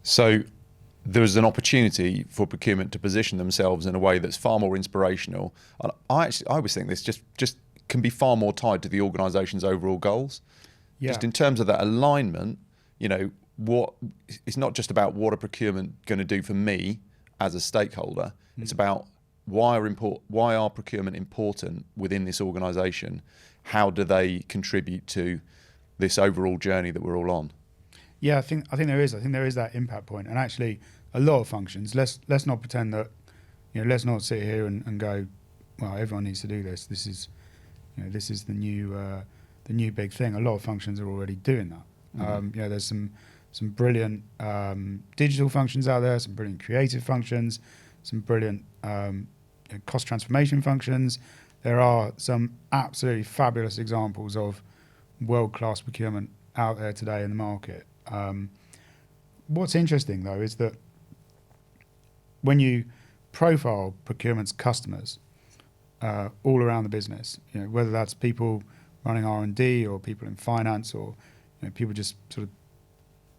So there's an opportunity for procurement to position themselves in a way that's far more inspirational. And I always think this just can be far more tied to the organisation's overall goals. Yeah. Just in terms of that alignment, what it's not just about what a procurement going to do for me as a stakeholder. It's about why are procurement important within this organisation? How do they contribute to this overall journey that we're all on? Yeah, I think there is. I think there is that impact point, and actually, a lot of functions. Let's not pretend that, let's not sit here and go, well, everyone needs to do this. This is the new big thing. A lot of functions are already doing that. There's some brilliant digital functions out there, some brilliant creative functions, some brilliant cost transformation functions. There are some absolutely fabulous examples of world-class procurement out there today in the market. What's interesting, though, is that when you profile procurement's customers all around the business, whether that's people running R&D or people in finance or people just sort of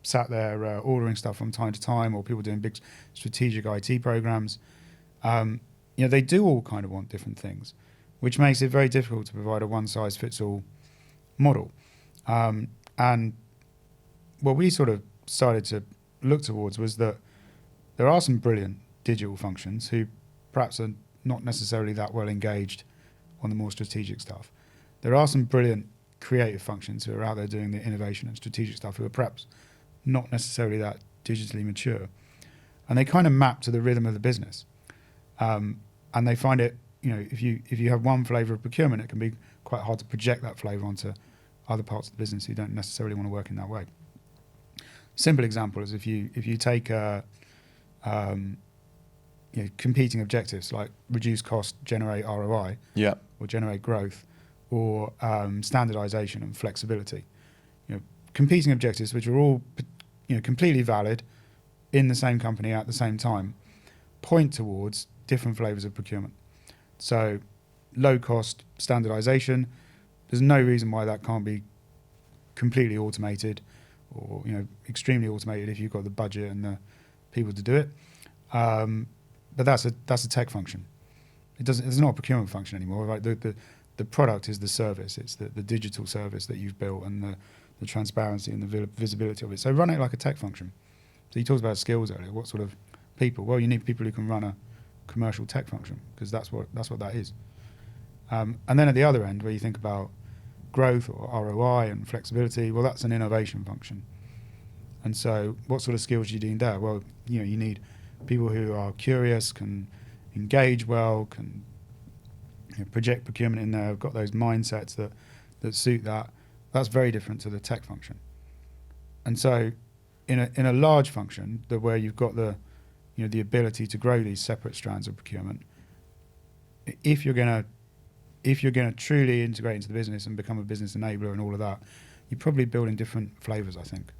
sat there ordering stuff from time to time, or people doing big strategic IT programs, they do all kind of want different things, which makes it very difficult to provide a one-size-fits-all model. And what we sort of started to look towards was that there are some brilliant digital functions who perhaps are not necessarily that well engaged on the more strategic stuff. There are some brilliant creative functions who are out there doing the innovation and strategic stuff who are perhaps not necessarily that digitally mature. And they kind of map to the rhythm of the business. And they find it, if you have one flavour of procurement, it can be quite hard to project that flavour onto other parts of the business who don't necessarily want to work in that way. Simple example is if you take competing objectives like reduce cost, generate ROI, or generate growth, or standardization and flexibility. Competing objectives which are all completely valid in the same company at the same time point towards different flavors of procurement. So low cost standardization, there's no reason why that can't be completely automated or extremely automated if you've got the budget and the people to do it. But that's a tech function. It's not a procurement function anymore. Right? The product is the service. It's the digital service that you've built and the transparency and the visibility of it. So run it like a tech function. So you talked about skills earlier. What sort of people? Well, you need people who can run a commercial tech function because that's what that is. And then at the other end, where you think about growth or ROI and flexibility, well, that's an innovation function. And so what sort of skills do you need there? Well, you need people who are curious, can engage well, can project procurement in there, have got those mindsets that suit that. That's very different to the tech function. And so in a large function, where you've got the ability to grow these separate strands of procurement, if you're going to truly integrate into the business and become a business enabler and all of that, you're probably building different flavors, I think.